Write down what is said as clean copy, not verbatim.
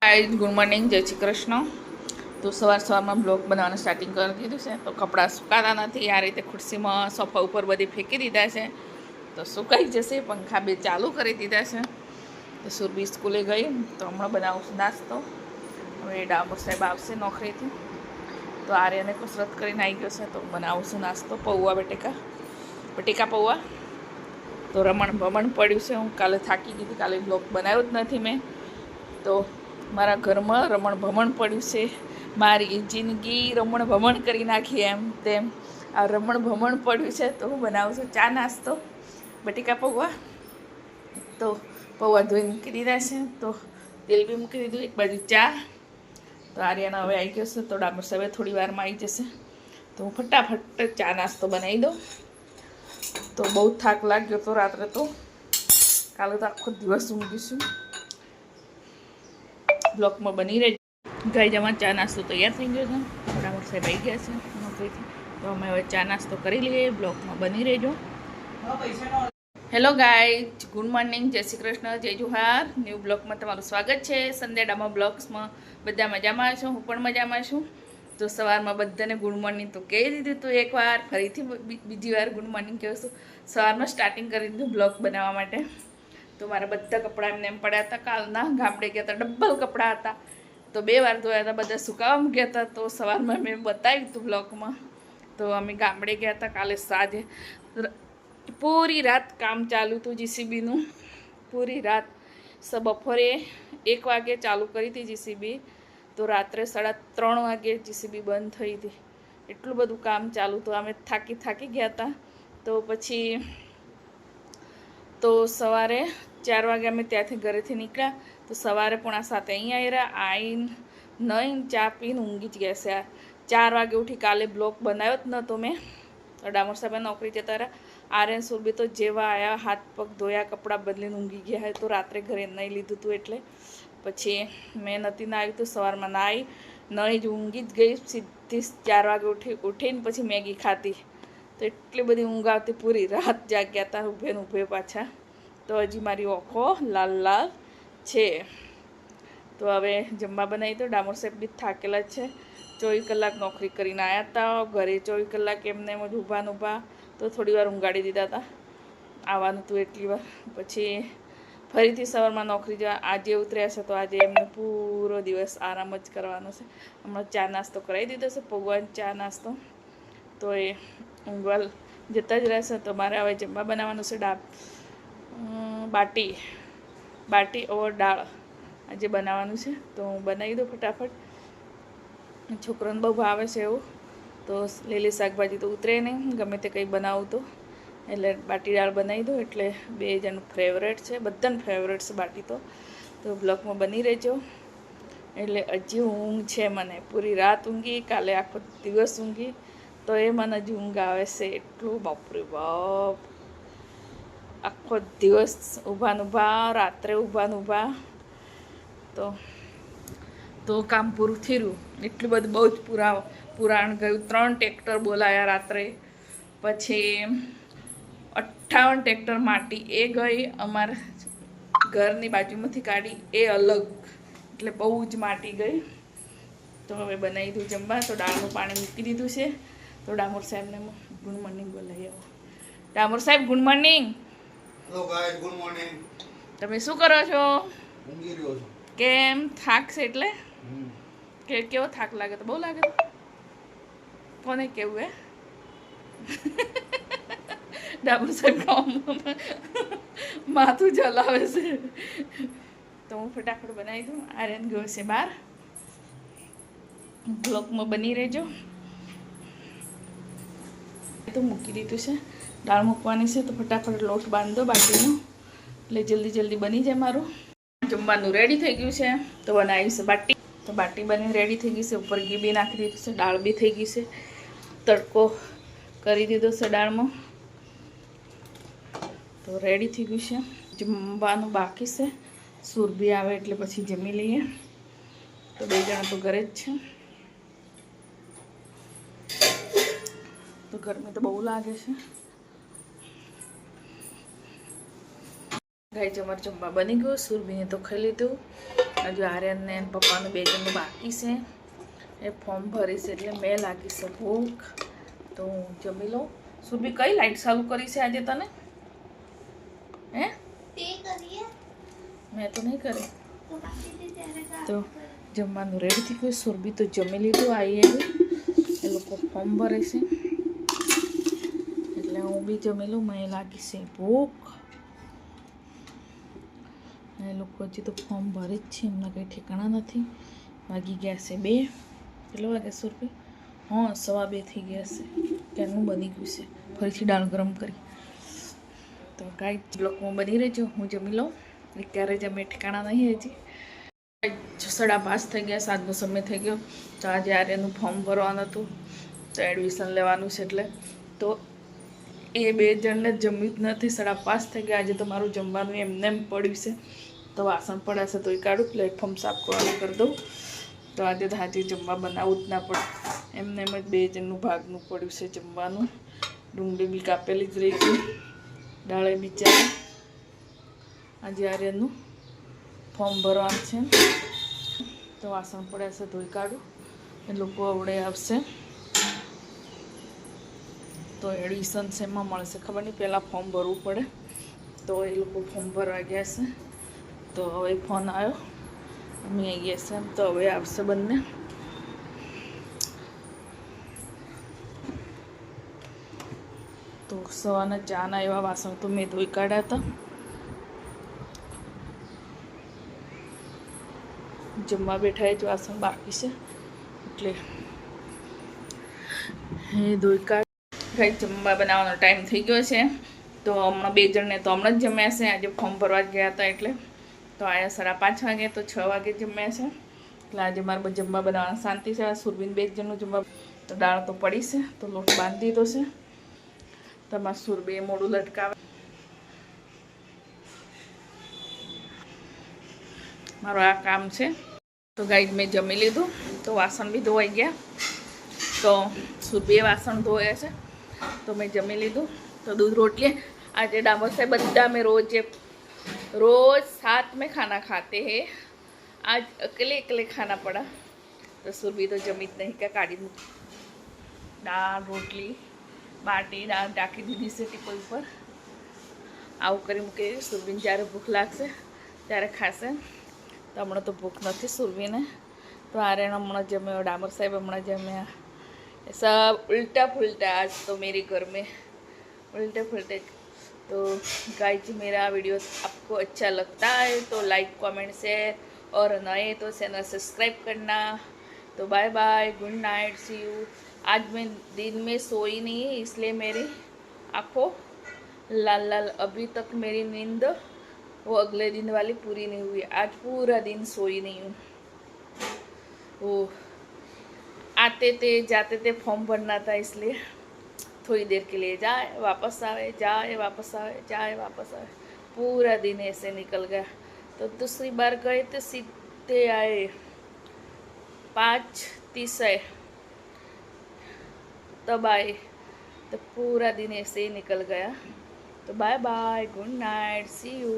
Hi good morning जय श्री कृष्ण। तो सवार सवाરમાં બ્લોગ બનાવવાનું સ્ટાર્ટિંગ કરી દીધું છે। તો કપડાં સુકાતા નથી, આ રીતે ખુરશીમાં સોફા ઉપર બધી ફેંકી દીધા છે તો સુકાઈ જશે। પંખા બે ચાલુ કરી દીધા છે। તો સુરભી સ્કૂલે ગઈ તો હમણાં બનાવું છું નાસ્તો। હવે ડામોર સાહેબ આવશે નોકરીથી તો આર્યને કસરત કરીને આવી ગયો છે તો બનાવું છું નાસ્તો। પૌવા બટેકા પૌવા। તો રમણ ભમણ પડ્યું છે, હું કાલે થાકી ગઈ હતી, કાલે બ્લોગ બનાવ્યો જ નથી મેં। તો મારા ઘરમાં રમણ ભમણ પડ્યું છે, મારી જિંદગી રમણ ભમણ કરી નાખી એમ તેમ આ રમણ ભમણ પડ્યું છે। તો હું બનાવું છું ચા નાસ્તો બટેકા પૌવા। તો પૌવા ધોઈ મૂકી દીધા છે, તો તેલ બી મૂકી દીધું, એક બાજુ ચા। તો આર્યના હવે આવી ગયો છે તો ડામર સાહેબ થોડી વારમાં આવી જશે તો હું ફટાફટ ચા નાસ્તો બનાવી દઉં। તો બહુ થાક લાગ્યો તો રાત્રે, તો કાલે તો આખો દિવસ ઊંઘીશું। બ્લોકમાં બની રહે ગાયજામાં ચા નાસ્તો તૈયાર થઈ ગયો છે, ડામર સાહેબ આવી ગયા છે નોકરીથી તો અમે હવે ચા નાસ્તો કરી લઈએ। બ્લોકમાં બની રહેજો। હેલો ગાય, ગુડ મોર્નિંગ, જય શ્રી કૃષ્ણ, જય જોહાર। ન્યૂ બ્લોગમાં તમારું સ્વાગત છે। સંધ્યા ડામા બ્લોગ્સમાં બધા મજામાં છો, હું પણ મજામાં છું। તો સવારમાં બધાને ગુડ મોર્નિંગ તો કહી દીધું હતું, એકવાર ફરીથી બીજી વાર ગુડ મોર્નિંગ કહું છું। સવારમાં સ્ટાર્ટિંગ કરી દીધું બ્લોગ બનાવવા માટે। તો મારા બધા કપડાં એમને એમ પડ્યા હતા, કાલના ગામડે ગયા હતા, ડબ્બલ કપડાં હતા તો 2 વાર ધોયા હતા, બધા સુકાવા મૂક્યા હતા। તો સવારમાં મેં બતાવ્યું હતું બ્લોગમાં। તો અમે ગામડે ગયા હતા કાલે સાંજે, પૂરી રાત કામ ચાલુ હતું જીસીબીનું, પૂરી રાત। બપોરે 1 વાગે ચાલુ કરી હતી જીસીબી, તો રાત્રે 3:30 વાગે જીસીબી બંધ થઈ હતી। એટલું બધું કામ ચાલુ હતું, અમે થાકી ગયા હતા। તો પછી તો સવારે 4 વાગે અમે ત્યાંથી ઘરેથી નીકળ્યા, તો સવારે 6:45 અહીંયા આવીને નહીં ચા પીને ઊંઘી જ ગયા છે। 4 વાગે ઉઠી, કાલે બ્લોગ બનાવ્યો જ નહોતો મેં। તો ડામોર સાહેબ નોકરી જતા રહ્યા, આર્યન સુરભી તો જેવા આવ્યા હાથ પગ ધોયા કપડાં બદલીને ઊંઘી ગયા હોય, તો રાત્રે ઘરે નહીં લીધું હતું એટલે પછી મેં નથી નાહ્યું તો સવારમાં નાહી નહીં જ ઊંઘી જ ગઈ સીધી। 4 વાગે ઉઠીને પછી મેગી ખાતી, તો એટલી બધી ઊંઘ આવતી, પૂરી રાત જાગ્યા હતા ઊભે પાછા। તો હજી મારી ઓખો લાલ છે। તો હવે જમવા બનાવી તો ડામોર સાહેબ બી થાકેલા જ છે, 24 કલાક નોકરી કરીને આવ્યા હતા ઘરે, 24 કલાક એમને એમ જ ઊભા તો થોડી વાર ઊંઘાડી દીધા હતા, આવવાનું હતું એટલી વાર। પછી ફરીથી સવારમાં નોકરી જવા આજે ઉતર્યા છે, તો આજે એમને પૂરો દિવસ આરામ જ કરવાનો છે। હમણાં ચા નાસ્તો કરાવી દીધો છે, પૌવા ચા નાસ્તો, તો એ ઊંઘવા જતા જ રહેશે। તો મારે હવે જમવા બનાવવાનું છે બાટી ઓર દાળ આજે બનાવવાનું છે, તો હું બનાવી દઉં ફટાફટ। છોકરાને બહુ ભાવે છે એવું, તો લીલી શાકભાજી તો ઉતરે નહીં, ગમે તે કંઈ બનાવું તો એટલે બાટી દાળ બનાવી દઉં, એટલે 2 જણનું ફેવરેટ છે, બધાને ફેવરેટ છે બાટી તો બ્લોગમાં બની રહેજો। એટલે હજી ઊંઘ છે મને, પૂરી રાત ઊંઘી, કાલે આખો દિવસ ઊંઘી, તો એ મને હજી ઊંઘ આવે છે એટલું, બાપરે બાપ। આખો દિવસ ઊભા રાત્રે ઊભા તો કામ પૂરું થયું। એટલું બધું બહુ જ પુરાણ ગયું, 3 ટ્રેક્ટર બોલાયા રાત્રે, પછી 58 ટ્રેક્ટર માટી એ ગઈ, અમારા ઘરની બાજુમાંથી કાઢી એ અલગ, એટલે બહુ જ માટી ગઈ। તો હવે બનાવી દઉં જમવા, તો દાળનું પાણી મૂકી દીધું છે। તો ડામોર સાહેબને ગુડ મોર્નિંગ બોલાવી આવો। ડામોર સાહેબ good morning. Hello guys, good morning. તમે શું કરો છો? ઊંઘી રહ્યો છું। કેમ થાક છે એટલે? કેવો થાક લાગે? તો બહુ લાગે તો કોને કેવું હે? ડામોર સાહેબ માથું ચલાવે છે, તો હું ફટાફટ બનાવી દઉં। આર્યન ગયો છે બહાર, બ્લોકમાં બની રહેજો। તો મૂકી દીધું છે, દાળ મૂકવાની છે, તો ફટાફટ લોટ બાંધો બાટીનો, એટલે જલ્દી બની જાય મારું। જમવાનું રેડી થઈ ગયું છે, તો બનાવી છે બાટી, તો બાટી બની રેડી થઈ ગઈ છે, ઉપર ઘી બી નાખી દીધું છે, દાળ બી થઈ ગઈ છે, તડકો કરી દીધો છે દાળમાં, તો રેડી થઈ ગયું છે। જમવાનું બાકી છે, સુરભી આવે એટલે પછી જમી લઈએ, તો 2 જણા તો ઘરે જ છે। તો ગરમી તો બહુ લાગે છે। ગાય અમારે જમવા બની ગયું. સુરભીને તો ખાઈ લીધું. હજુ આર્યનને પપ્પાનું 2 જણનું બાકી છે. એ ફોર્મ ભરીશ એટલે મેં લાગી છે ભૂખ. તો હું જમી લઉં. સુરભી કઈ લાઈટ ચાલુ કરી છે આજે તને? હે મેં તો નહીં કરી. તો જમવાનું રેડી થઈ ગયું. સુરભી તો જમી લીધું. આવી એ લોકો ફોર્મ ભરે છે એટલે હું બી જમી લઉં. મને લાગી છે ભૂખ. એ લોકો હજી તો ફોર્મ ભરે જ છે. એમના કંઈ ઠેકાણા નથી. વાગી ગયા છે 2. કેટલો વાગે સુરભી? હા 2:15 થઈ ગયા છે. ક્યારનું બની ગયું છે. ફરીથી દાળ ગરમ કરી. તો ગાય બ્લોકમાં બની રહેજો. હું જમી લઉં. ક્યારે જમે ઠેકાણા નહીં હજી. 5:30 થઈ ગયા. 7નો સમય થઈ ગયો. તો આજે આર્યનું ફોર્મ ભરવાનું હતું. તો એડમિશન લેવાનું છે એટલે તો એ 2 જણને જમ્યું જ નથી. 5:30 થઈ ગયા. આજે તો મારું જમવાનું એમને એમ પડ્યું છે. તો વાસણ પડ્યા છે તો એ કાઢું. પ્લેટફોર્મ સાફ કરવાનું કરી દઉં. તો આજે તો હાજી જમવા બનાવવું જ ના પડે. એમને એમ જ 2 જણનું ભાગનું પડ્યું છે જમવાનું. ડુંગળી બી કાપેલી જ રહી ગઈ. દાળે બિચારા આજે આર્યનું ફોર્મ ભરવાનું છે. તો વાસણ પડ્યા છે ધોઈ કાઢું. એ લોકો આવડે આવશે તો એડમિશન શેમાં મળશે ખબર નહીં. પહેલાં ફોર્મ ભરવું પડે. તો એ લોકો ફોર્મ ભરવા ગયા છે. તો હવે ફોન આવ્યો. અમે આવી ગયા છે. તો હવે આવશે બંને. તો સવારના ચાના એવા વાસણ તો મેં ધોઈ કાઢ્યા હતા. જમવા બેઠા એ જ વાસણ બાકી છે એટલે એ ધોઈ કાઢ. ગાય જમવા બનાવવાનો ટાઈમ થઈ ગયો છે. તો હમણાં 2 જણને તો હમણાં જ જમ્યા છે. આજે ફોર્મ ભરવા ગયા હતા એટલે તો આયા 5:30 વાગે. તો 6 વાગે જમ્યા છે. એટલે આજે મારે જમવા બનાવવાની શાંતિ છે. સુરબીન 2 જણનું જમવા. તો દાળ તો પડી છે. તો લોટ બાંધી દીધો છે. તમારે સુરબી મોડું લટકાવે. મારું આ કામ છે. તો ગાય મેં જમી લીધું. તો વાસણ બી ધોવાઈ ગયા. તો સુરભીએ વાસણ ધોયા છે. તો મેં જમી લીધું. તો दूध रोटी आज डामर से बद्दा में रोज साथ में खाना खाते हैं. आज अकेले अकेले खाना पड़ा. तो सुरभि तो जमी જ નહીં. क्या काढ़ी दाल रोटली बाटी दाल ઢાંકી દીધી છે ટીપલ પર. આવું કરી મૂકી. સુરભીને જ્યારે ભૂખ લાગશે ત્યારે ખાશે. તો હમણાં તો ભૂખ નથી સુરભીને. તો આર્યન હમણાં જમ્યો. डामर साहब હમણાં જમ્યા. सब उल्टा पुल्टा आज तो मेरे घर में उल्टे पुल्टे. तो गाइस मेरा वीडियो आपको अच्छा लगता है तो लाइक कमेंट शेयर और नए तो चैनल सब्सक्राइब करना. तो bye bye good night see you. आज मैं दिन में सोई नहीं इसलिए मेरी आँखों लाल लाल. अभी तक मेरी नींद वो अगले दिन वाली पूरी नहीं हुई. आज पूरा दिन सोई नहीं हूँ. वो आते थे जाते थे फॉर्म भरना था इसलिए थोड़ी देर के लिए जाए वापस आए जाए वापस आए जाए वापस आए. पूरा दिन ऐसे निकल गया. तो दूसरी बार गए तो सीधे आए 5:30 आए तब आए. तो पूरा दिन ऐसे ही निकल गया. तो bye bye good night see you.